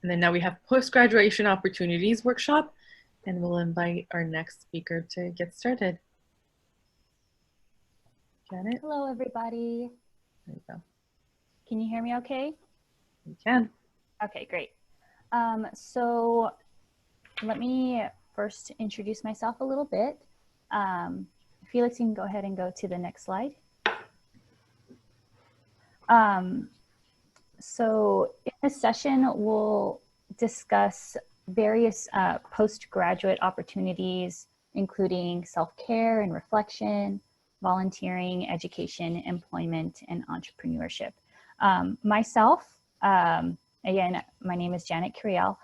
And then now we have post-graduation opportunities workshop, and we'll invite our next speaker to get started. Janet? Hello, everybody. There you go. Can you hear me okay? You can. Okay, great. So let me first introduce myself a little bit. Felix, you can go ahead and go to the next slide. So in this session, we'll discuss various postgraduate opportunities, including self-care and reflection, volunteering, education, employment, and entrepreneurship. Myself, again, my name is Janet Curiel.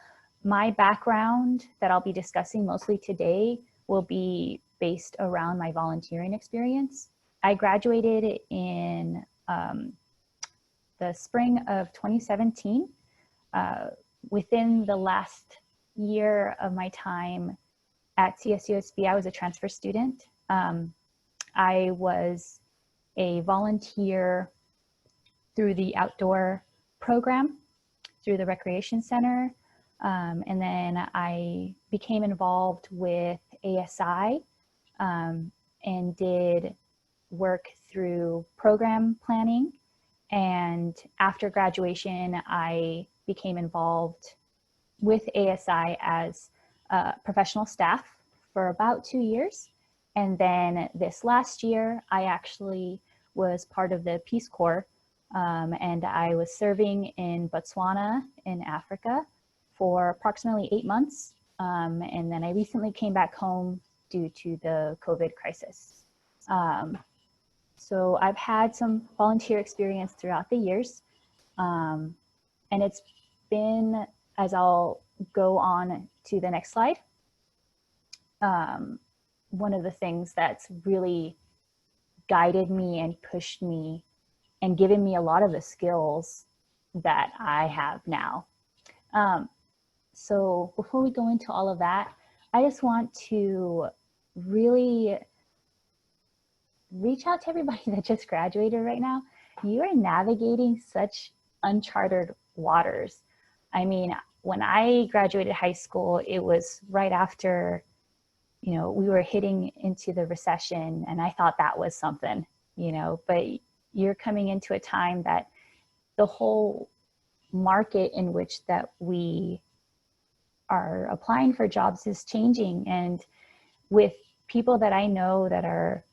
My background that I'll be discussing mostly today will be based around my volunteering experience. I graduated in the spring of 2017. Within the last year of my time at CSUSB, I was a transfer student. I was a volunteer through the outdoor program, through the recreation center. And then I became involved with ASI and did work through program planning. And after graduation, I became involved with ASI as professional staff for about 2 years. And then this last year, I actually was part of the Peace Corps, and I was serving in Botswana in Africa for approximately 8 months. And then I recently came back home due to the COVID crisis. So I've had some volunteer experience throughout the years. And it's been, as I'll go on to the next slide, one of the things that's really guided me and pushed me and given me a lot of the skills that I have now. So before we go into all of that, I just want to really reach out to everybody that just graduated right now. You are navigating such uncharted waters. I mean, when I graduated high school, it was right after, you know, we were hitting into the recession, and I thought that was something, you know, but you're coming into a time that the whole market in which that we are applying for jobs is changing. And with people that I know that are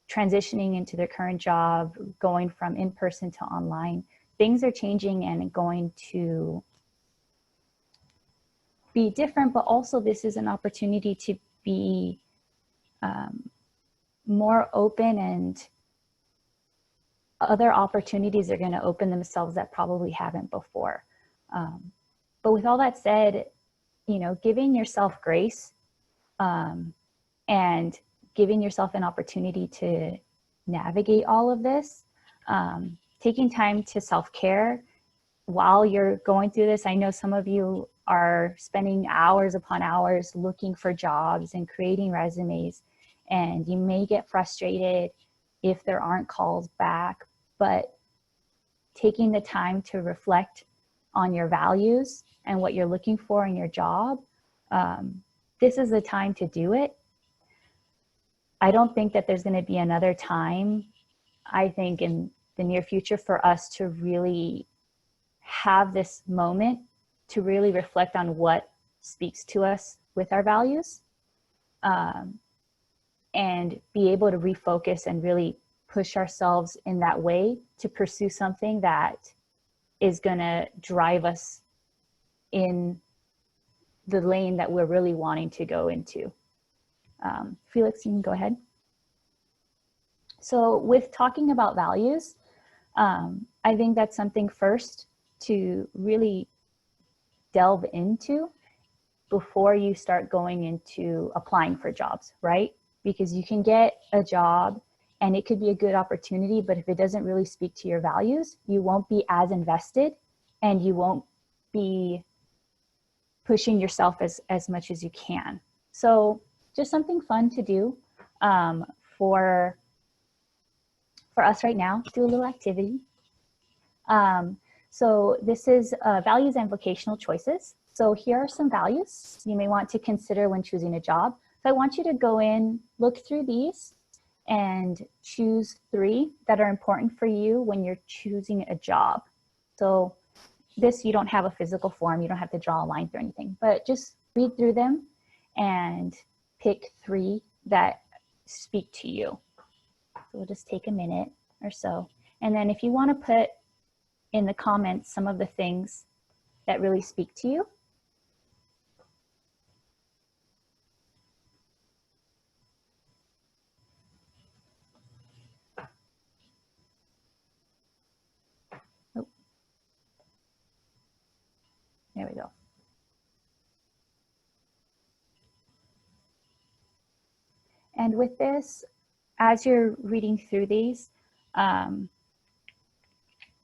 transitioning into their current job, going from in-person to online, things are changing and going to be different, but also this is an opportunity to be more open, and other opportunities are going to open themselves that probably haven't before. But with all that said, you know, giving yourself grace and giving yourself an opportunity to navigate all of this, taking time to self-care while you're going through this. I know some of you are spending hours upon hours looking for jobs and creating resumes, and you may get frustrated if there aren't calls back, but taking the time to reflect on your values and what you're looking for in your job, this is the time to do it. I don't think that there's going to be another time, I think, in the near future for us to really have this moment to really reflect on what speaks to us with our values, and be able to refocus and really push ourselves in that way to pursue something that is going to drive us in the lane that we're really wanting to go into. Felix, you can go ahead. So with talking about values, I think that's something first to really delve into before you start going into applying for jobs, right? Because you can get a job and it could be a good opportunity, but if it doesn't really speak to your values, you won't be as invested and you won't be pushing yourself as much as you can. So just something fun to do for us right now, do a little activity. So this is values and vocational choices. So here are some values you may want to consider when choosing a job. So I want you to go in, look through these, and choose 3 that are important for you when you're choosing a job. So this, you don't have a physical form, you don't have to draw a line through anything, but just read through them and pick 3 that speak to you. So we'll just take a minute or so. And then if you want to put in the comments some of the things that really speak to you. Oh, there we go. And with this, as you're reading through these,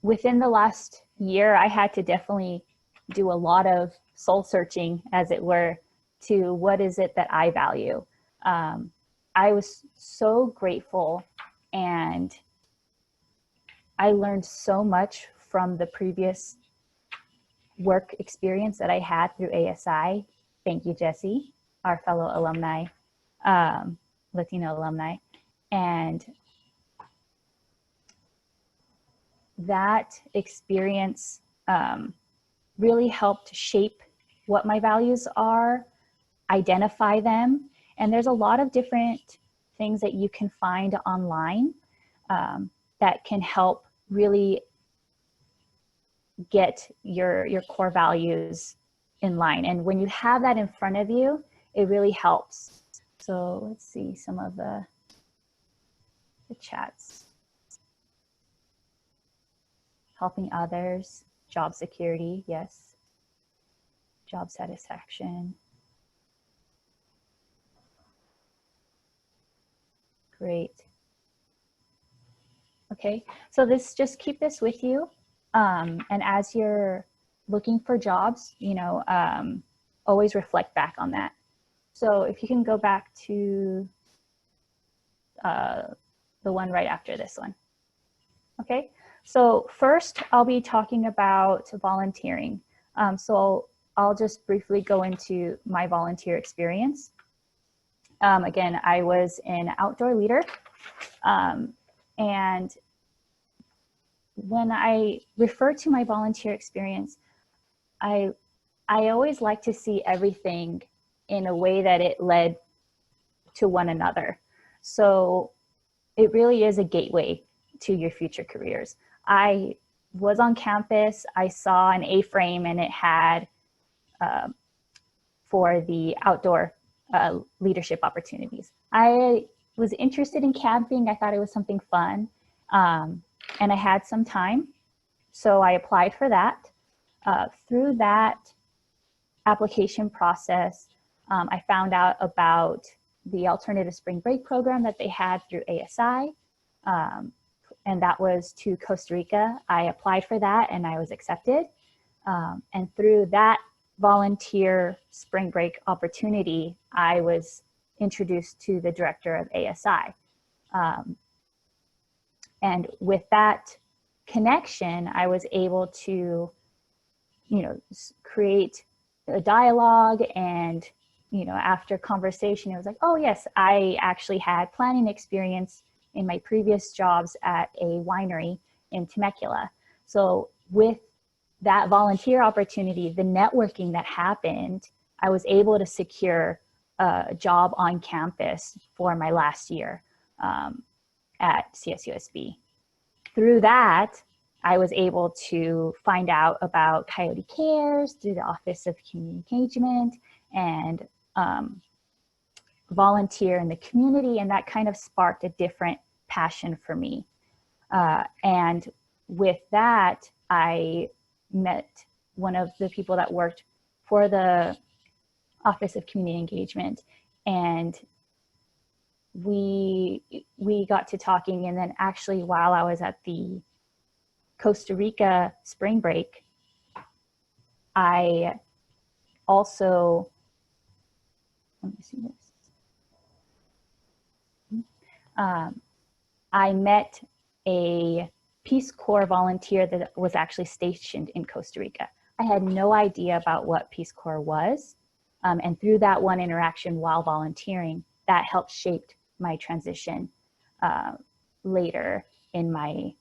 within the last year, I had to definitely do a lot of soul searching, as it were, to what is it that I value. I was so grateful, and I learned so much from the previous work experience that I had through ASI. Thank you, Jesse, our fellow alumni, Latino alumni. And that experience really helped shape what my values are, identify them. And there's a lot of different things that you can find online that can help really get your core values in line. And when you have that in front of you, it really helps. So let's see some of the chats. Helping others, job security, yes. Job satisfaction. Great. Okay, so just keep this with you. And as you're looking for jobs, always reflect back on that. So if you can go back to the one right after this one. Okay, so first I'll be talking about volunteering. So I'll just briefly go into my volunteer experience. Again, I was an outdoor leader. And when I refer to my volunteer experience, I always like to see everything in a way that it led to one another. So it really is a gateway to your future careers. I was on campus, I saw an A-frame, and it had for the outdoor leadership opportunities. I was interested in camping. I thought it was something fun, and I had some time, so I applied for that. Through that application process, I found out about the alternative spring break program that they had through ASI, and that was to Costa Rica. I applied for that and I was accepted. And through that volunteer spring break opportunity, I was introduced to the director of ASI. And with that connection, I was able to, create a dialogue, and, after conversation, it was like, oh yes, I actually had planning experience in my previous jobs at a winery in Temecula. So with that volunteer opportunity, the networking that happened, I was able to secure a job on campus for my last year at CSUSB. Through that, I was able to find out about Coyote Cares through the Office of Community Engagement and volunteer in the community, and that kind of sparked a different passion for me. And with that, I met one of the people that worked for the Office of Community Engagement, and we got to talking. And then actually, while I was at the Costa Rica spring break, I also, let me see this. I met a Peace Corps volunteer that was actually stationed in Costa Rica. I had no idea about what Peace Corps was. And through that one interaction while volunteering, that helped shape my transition later in my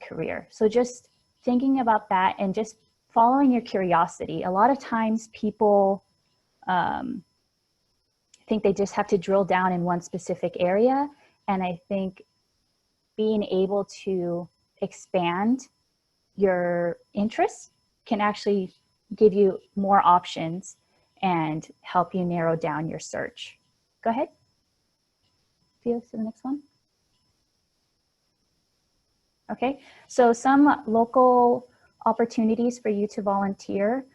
career. So just thinking about that and just following your curiosity. A lot of times people think they just have to drill down in one specific area. And I think being able to expand your interests can actually give you more options and help you narrow down your search. Go ahead. Felix, to the next one. Okay, so some local opportunities for you to volunteer.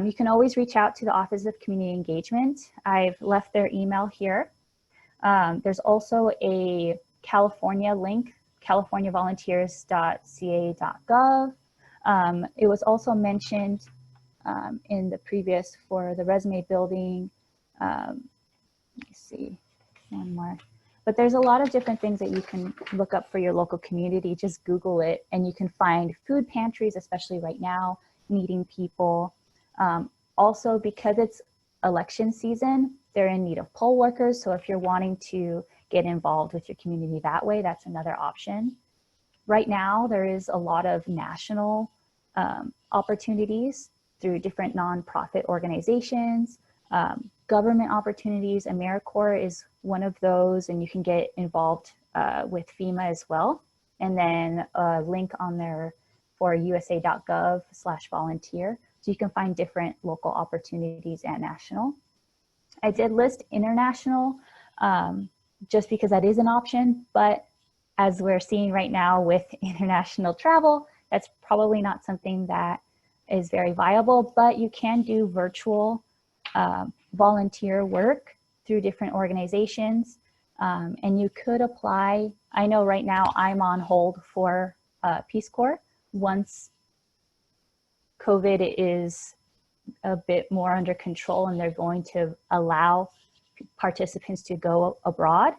You can always reach out to the Office of Community Engagement. I've left their email here. There's also a California link, californiavolunteers.ca.gov. It was also mentioned in the previous for the resume building. Let me see, one more. But there's a lot of different things that you can look up for your local community. Just Google it and you can find food pantries, especially right now, meeting people. Also, because it's election season, they're in need of poll workers. So if you're wanting to get involved with your community that way, that's another option. Right now, there is a lot of national opportunities through different nonprofit organizations, government opportunities. AmeriCorps is one of those, and you can get involved with FEMA as well. And then a link on there for usa.gov/volunteer. So you can find different local opportunities and national. I did list international just because that is an option, but as we're seeing right now with international travel, that's probably not something that is very viable, but you can do virtual volunteer work through different organizations, and you could apply. I know right now I'm on hold for Peace Corps. Once COVID is a bit more under control and they're going to allow participants to go abroad,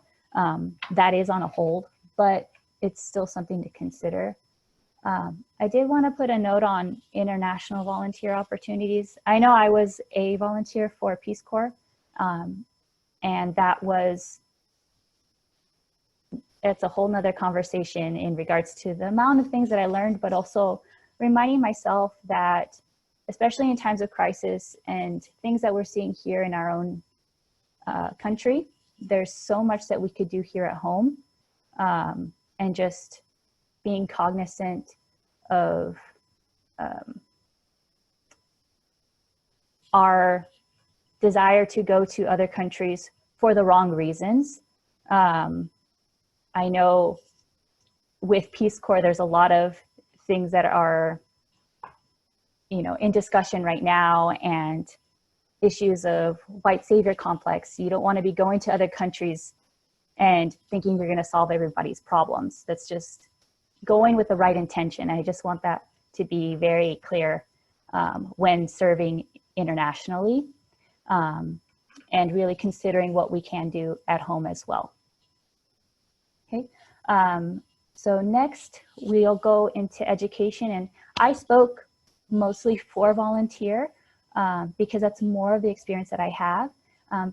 that is on a hold, but it's still something to consider. I did want to put a note on international volunteer opportunities. I know I was a volunteer for Peace Corps, and it's a whole nother conversation in regards to the amount of things that I learned, but also reminding myself that, especially in times of crisis and things that we're seeing here in our own country, there's so much that we could do here at home, and just being cognizant of our desire to go to other countries for the wrong reasons. I know with Peace Corps, there's a lot of things that are, in discussion right now, and issues of white savior complex. You don't want to be going to other countries and thinking you're going to solve everybody's problems. That's just going with the right intention. I just want that to be very clear when serving internationally, and really considering what we can do at home as well. Okay, so next we'll go into education, and I spoke mostly for volunteer because that's more of the experience that I have.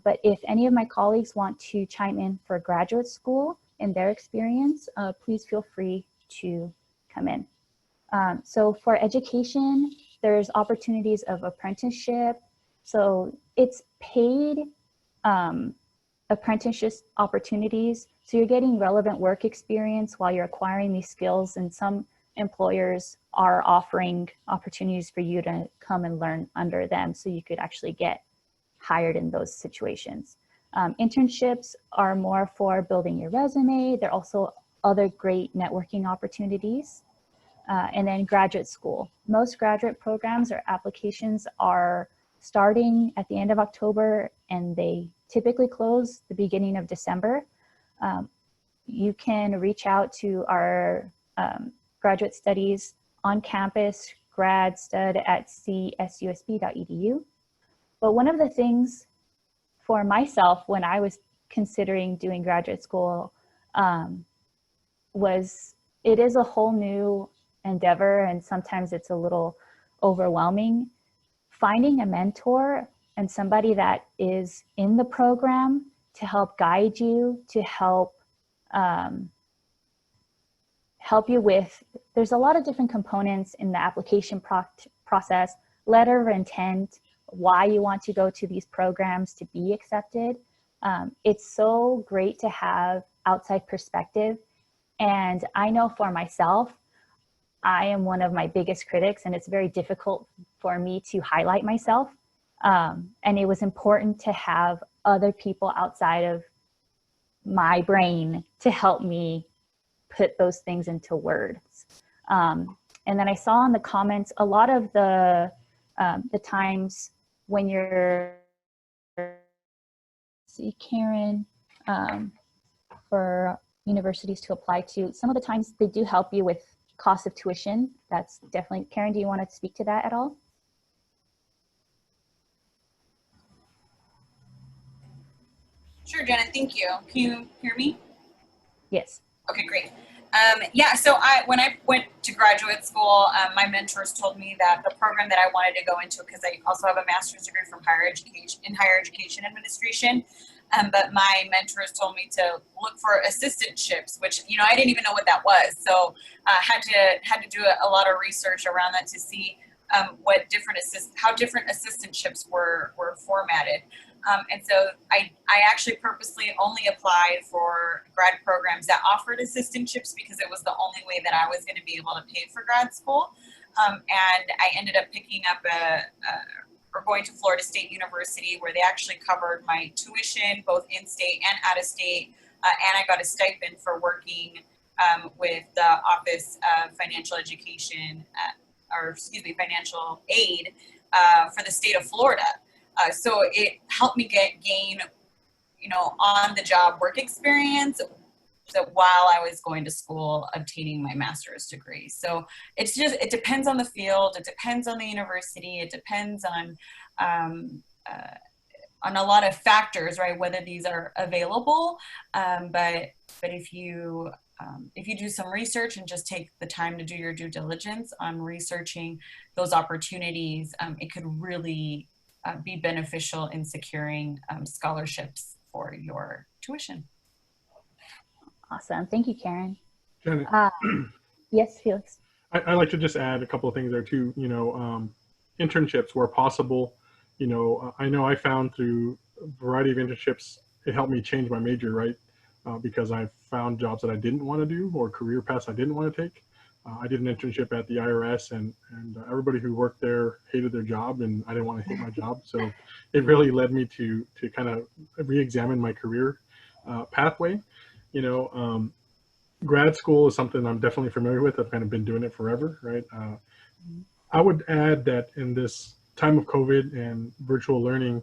But if any of my colleagues want to chime in for graduate school and their experience, please feel free to come in. So for education, there's opportunities of apprenticeship. So it's paid apprenticeship opportunities. So you're getting relevant work experience while you're acquiring these skills, and some employers are offering opportunities for you to come and learn under them, so you could actually get hired in those situations. Internships are more for building your resume. There are also other great networking opportunities. And then graduate school. Most graduate programs or applications are starting at the end of October, and they typically close the beginning of December. You can reach out to our graduate studies on campus, gradstud@csusb.edu. But one of the things for myself when I was considering doing graduate school was it is a whole new endeavor, and sometimes it's a little overwhelming. Finding a mentor and somebody that is in the program to help guide you, to help you with, there's a lot of different components in the application process, letter of intent, why you want to go to these programs to be accepted. It's so great to have outside perspective. And I know for myself, I am one of my biggest critics, and it's very difficult for me to highlight myself. And it was important to have other people outside of my brain to help me put those things into words. And then I saw in the comments, a lot of the times when you're, see Karen, for universities to apply to, some of the times they do help you with cost of tuition. That's definitely, Karen, do you want to speak to that at all? Sure, Janet, thank you. Can you hear me? Yes. Okay, great. Yeah, so when I went to graduate school, my mentors told me that the program that I wanted to go into, because I also have a master's degree from higher education administration, but my mentors told me to look for assistantships, which, you know, I didn't even know what that was. So I had to do a lot of research around that to see how different assistantships were formatted. And so I actually purposely only applied for grad programs that offered assistantships because it was the only way that I was going to be able to pay for grad school. And I ended up picking up or going to Florida State University, where they actually covered my tuition, both in-state and out-of-state. And I got a stipend for working with the Office of Financial Education, financial aid for the state of Florida. So it helped me gain, you know, on-the-job work experience while I was going to school, obtaining my master's degree. So it depends on the field, it depends on the university, it depends on a lot of factors, right? Whether these are available, but if you do some research and just take the time to do your due diligence on researching those opportunities, it could really be beneficial in securing scholarships for your tuition. Awesome. Thank you, Karen. Janet, yes, Felix. I like to just add a couple of things there too. You know, internships where possible. You know I found through a variety of internships, it helped me change my major, right? Because I found jobs that I didn't want to do or career paths I didn't want to take. I did an internship at the IRS, and everybody who worked there hated their job, and I didn't want to hate my job. So it really led me to kind of re-examine my career pathway. You know, grad school is something I'm definitely familiar with. I've kind of been doing it forever, right? I would add that in this time of COVID and virtual learning,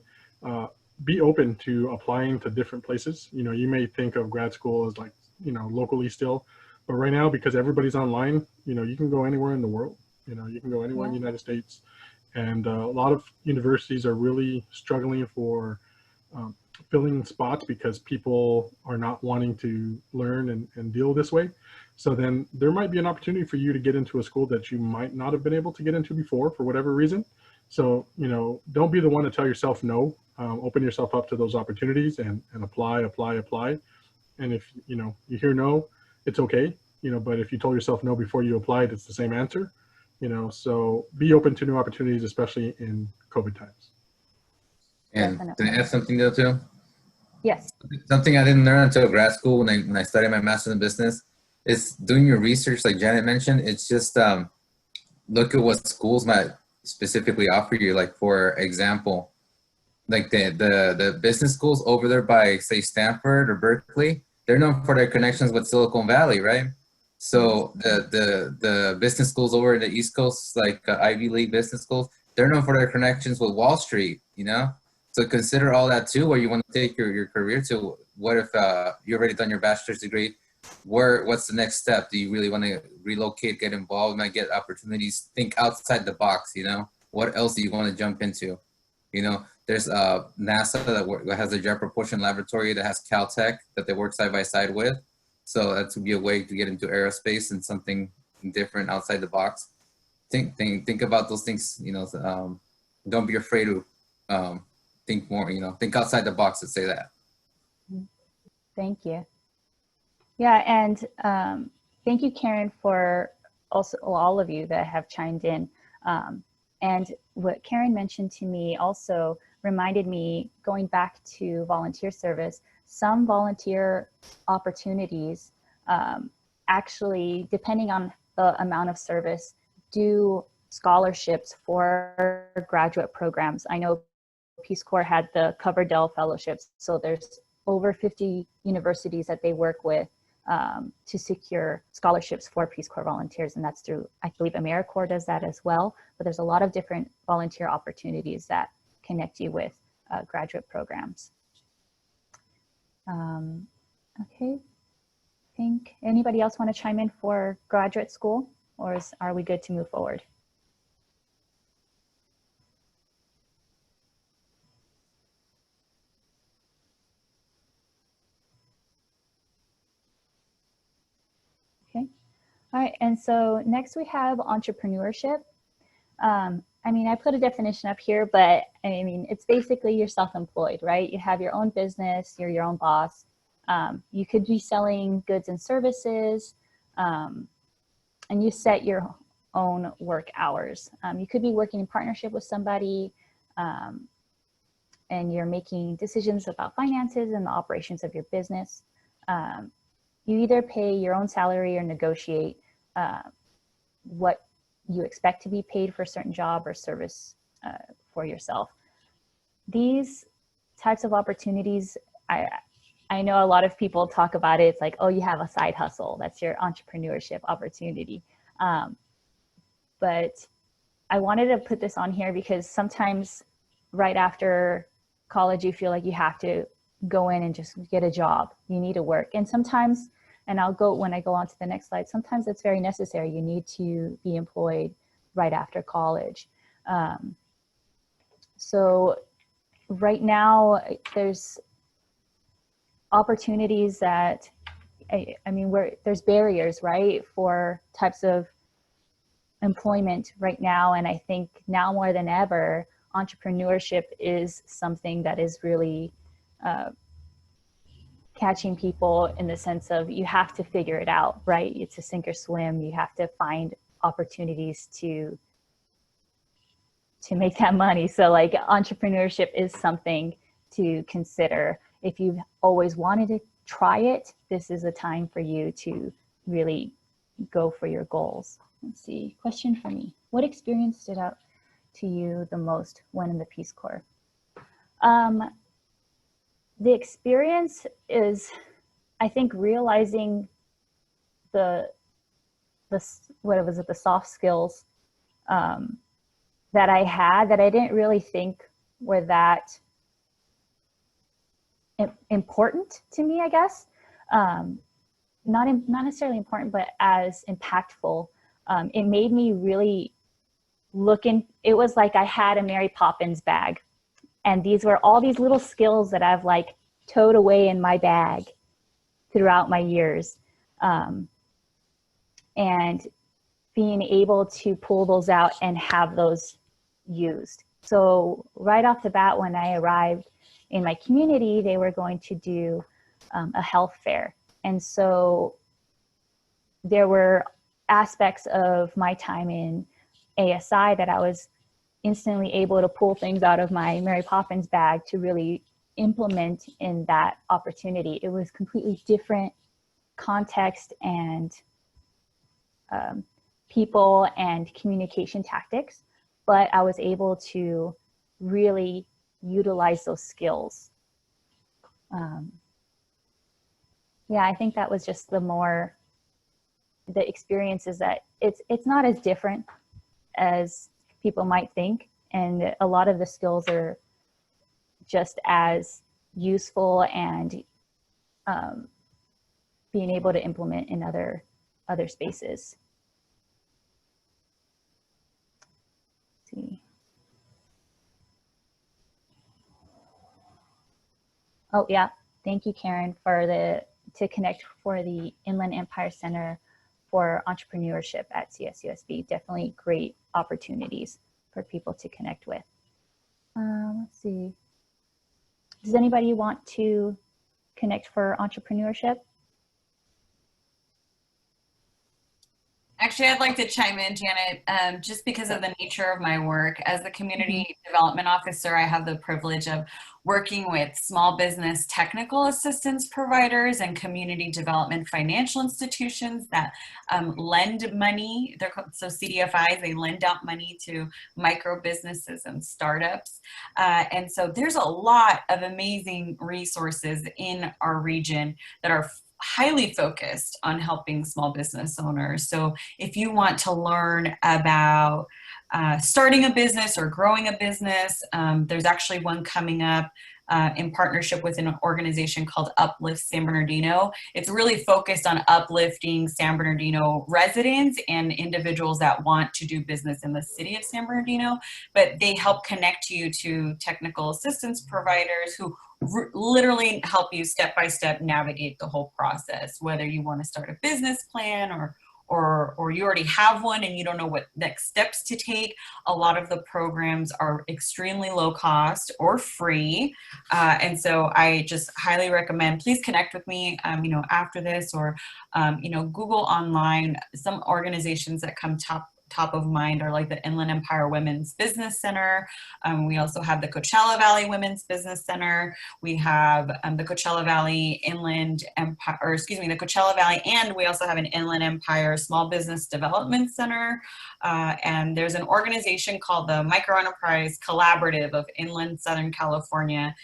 be open to applying to different places. You know, you may think of grad school as like, you know, locally still, but right now, because everybody's online, you know, you can go anywhere in the world. You know, you can go anywhere in the United States. And a lot of universities are really struggling for filling spots because people are not wanting to learn and deal this way. So then there might be an opportunity for you to get into a school that you might not have been able to get into before for whatever reason. So, you know, don't be the one to tell yourself no. Open yourself up to those opportunities and apply. And if, you know, you hear no, it's okay, you know, but if you told yourself no before you applied, it's the same answer, you know, so be open to new opportunities, especially in COVID times. And can I add something though too? Yes. Something I didn't learn until grad school when I studied my master's in business is doing your research, like Janet mentioned. It's just look at what schools might specifically offer you. Like for example, like the business schools over there by say Stanford or Berkeley, they're known for their connections with Silicon Valley, right? So the business schools over in the East Coast, like Ivy League business schools, they're known for their connections with Wall Street, you know? So consider all that too, where you want to take your career to. What if you already done your bachelor's degree? What's the next step? Do you really want to relocate, get involved, might get opportunities, think outside the box, you know? What else do you want to jump into? You know, there's NASA that has a Jet Propulsion Laboratory that has Caltech that they work side by side with. So that would be a way to get into aerospace and something different outside the box. Think about those things. Don't be afraid to think more. Think outside the box. To say that. Thank you. Yeah, and thank you, Karen, for also all of you that have chimed in. And what Karen mentioned to me also reminded me, going back to volunteer service, some volunteer opportunities actually, depending on the amount of service, do scholarships for graduate programs. I know Peace Corps had the Coverdell Fellowships, so there's over 50 universities that they work with to secure scholarships for Peace Corps volunteers, and that's through, I believe AmeriCorps does that as well, but there's a lot of different volunteer opportunities that connect you with graduate programs. Okay, I think anybody else want to chime in for graduate school, or are we good to move forward? Okay. All right, and so next we have entrepreneurship. I mean, I put a definition up here, but I mean, it's basically you're self-employed, right? You have your own business, you're your own boss. You could be selling goods and services, and you set your own work hours. You could be working in partnership with somebody, and you're making decisions about finances and the operations of your business. You either pay your own salary or negotiate what you expect to be paid for a certain job or service for yourself. These types of opportunities, I know a lot of people talk about it. It's like, oh, you have a side hustle. That's your entrepreneurship opportunity. But I wanted to put this on here because sometimes right after college, you feel like you have to go in and just get a job. You need to work. And sometimes, and when I go on to the next slide, sometimes it's very necessary. You need to be employed right after college. So right now there's opportunities that, I mean, there's barriers, right, for types of employment right now. And I think now more than ever, entrepreneurship is something that is really catching people, in the sense of you have to figure it out, right? It's a sink or swim. You have to find opportunities to make that money. So like entrepreneurship is something to consider. If you've always wanted to try it, this is a time for you to really go for your goals. Let's see, question for me. What experience stood out to you the most when in the Peace Corps? The experience is, I think, realizing the soft skills that I had that I didn't really think were that important to me, I guess. Not necessarily important, but as impactful. It made me really it was like I had a Mary Poppins bag. And these were all these little skills that I've like towed away in my bag throughout my years. And being able to pull those out and have those used. So right off the bat, when I arrived in my community, they were going to do a health fair. And so there were aspects of my time in ASI that I was instantly able to pull things out of my Mary Poppins bag to really implement in that opportunity. It was completely different context and people and communication tactics, but I was able to really utilize those skills. Yeah, I think that was just the experience is that it's not as different as people might think, and a lot of the skills are just as useful and being able to implement in other spaces. Let's see. Oh yeah, thank you, Karen, for to connect for the Inland Empire Center for Entrepreneurship at CSUSB. Definitely great opportunities for people to connect with. Let's see. Does anybody want to connect for entrepreneurship? Actually, I'd like to chime in, Janet, just because of the nature of my work. As the community development officer, I have the privilege of working with small business technical assistance providers and community development financial institutions that lend money. They're called, so CDFIs, they lend out money to micro businesses and startups. And so there's a lot of amazing resources in our region that are highly focused on helping small business owners. So if you want to learn about starting a business or growing a business, there's actually one coming up in partnership with an organization called Uplift San Bernardino. It's really focused on uplifting San Bernardino residents and individuals that want to do business in the city of San Bernardino, but they help connect you to technical assistance providers who literally help you step by step navigate the whole process, whether you want to start a business plan or you already have one and you don't know what next steps to take. A lot of the programs are extremely low cost or free. And so I just highly recommend, please connect with me, after this, or, Google online. Some organizations that come top of mind are like the Inland Empire Women's Business Center. We also have the Coachella Valley Women's Business Center. We have the Coachella Valley Inland Empire, the Coachella Valley, and we also have an Inland Empire Small Business Development Center. And there's an organization called the Micro Enterprise Collaborative of Inland Southern California.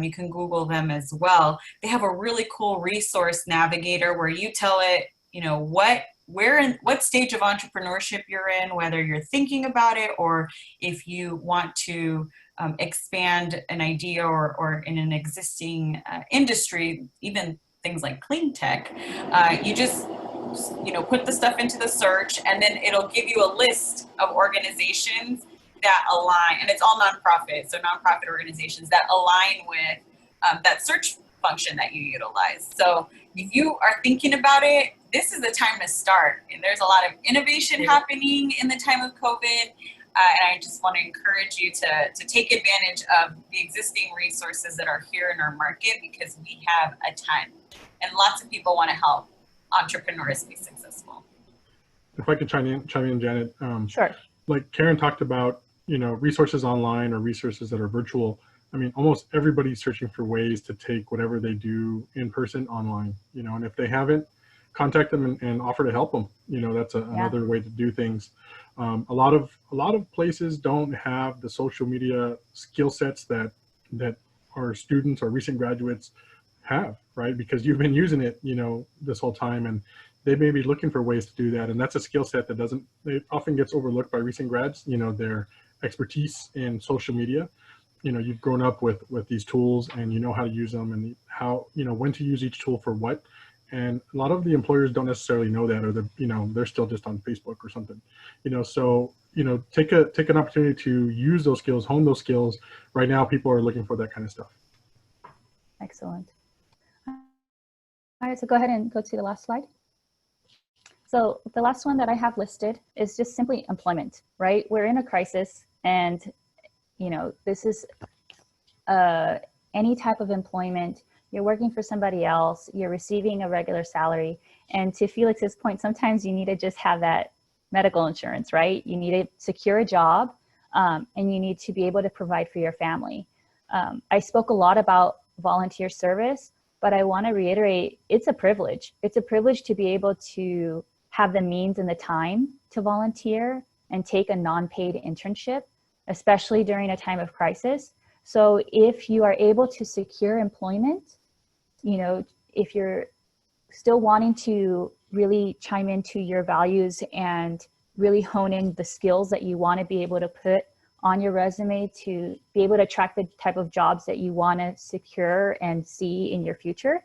You can Google them as well. They have a really cool resource navigator where you tell it, what stage of entrepreneurship you're in, whether you're thinking about it or if you want to expand an idea or in an existing industry, even things like clean tech. You just put the stuff into the search, and then it'll give you a list of organizations that align, and it's all nonprofit, so nonprofit organizations that align with that search function that you utilize. So if you are thinking about it, this is the time to start. And there's a lot of innovation happening in the time of COVID. And I just want to encourage you to take advantage of the existing resources that are here in our market, because we have a ton and lots of people want to help entrepreneurs be successful. If I could chime in, Janet. Sure. Like Karen talked about, resources online or resources that are virtual. I mean, almost everybody's searching for ways to take whatever they do in person online, and if they haven't, contact them and offer to help them. That's another way to do things. A lot of places don't have the social media skill sets that our students or recent graduates have, right? Because you've been using it, this whole time, and they may be looking for ways to do that. And that's a skill set that it often gets overlooked by recent grads, their expertise in social media. You've grown up with these tools and you know how to use them and how, when to use each tool for what. And a lot of the employers don't necessarily know that, or they're still just on Facebook or something, so, take an opportunity to use those skills, hone those skills. Right now, people are looking for that kind of stuff. Excellent. All right, so go ahead and go to the last slide. So the last one that I have listed is just simply employment, right? We're in a crisis, and this is any type of employment. You're working for somebody else, you're receiving a regular salary. And to Felix's point, sometimes you need to just have that medical insurance, right? You need to secure a job, and you need to be able to provide for your family. I spoke a lot about volunteer service, but I want to reiterate, it's a privilege. It's a privilege to be able to have the means and the time to volunteer and take a non-paid internship, especially during a time of crisis. So if you are able to secure employment, if you're still wanting to really chime into your values and really hone in the skills that you want to be able to put on your resume to be able to attract the type of jobs that you want to secure and see in your future,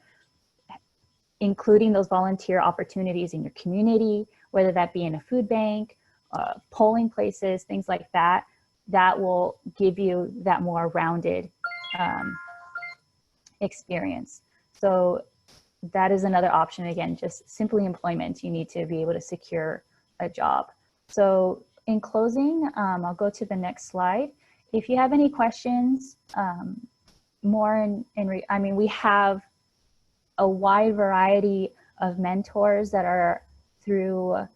including those volunteer opportunities in your community, whether that be in a food bank, polling places, things like that, that will give you that more rounded experience. So that is another option. Again, just simply employment. You need to be able to secure a job. So in closing, I'll go to the next slide. If you have any questions, we have a wide variety of mentors that are through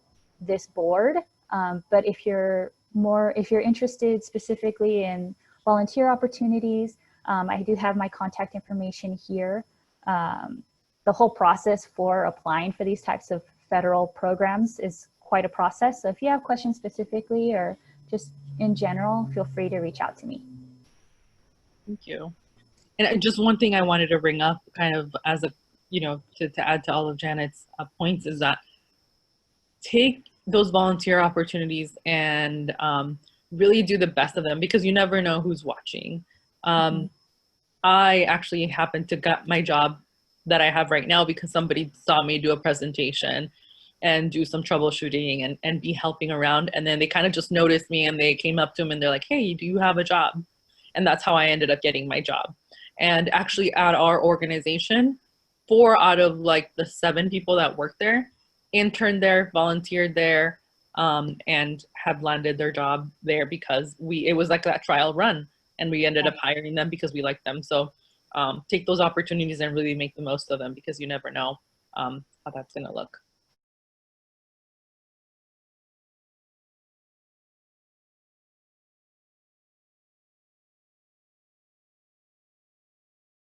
this board. But if you're interested specifically in volunteer opportunities, I do have my contact information here. The whole process for applying for these types of federal programs is quite a process. So if you have questions specifically or just in general, feel free to reach out to me. Thank you. And just one thing I wanted to bring up kind of as a, to add to all of Janet's points is that take those volunteer opportunities and really do the best of them, because you never know who's watching. I actually happened to get my job that I have right now because somebody saw me do a presentation and do some troubleshooting and be helping around. And then they kind of just noticed me and they came up to him and they're like, hey, do you have a job? And that's how I ended up getting my job. And actually at our organization, 4 out of like the 7 people that work there interned there, volunteered there, and have landed their job there because it was like that trial run, and we ended up hiring them because we liked them. So take those opportunities and really make the most of them, because you never know how that's going to look.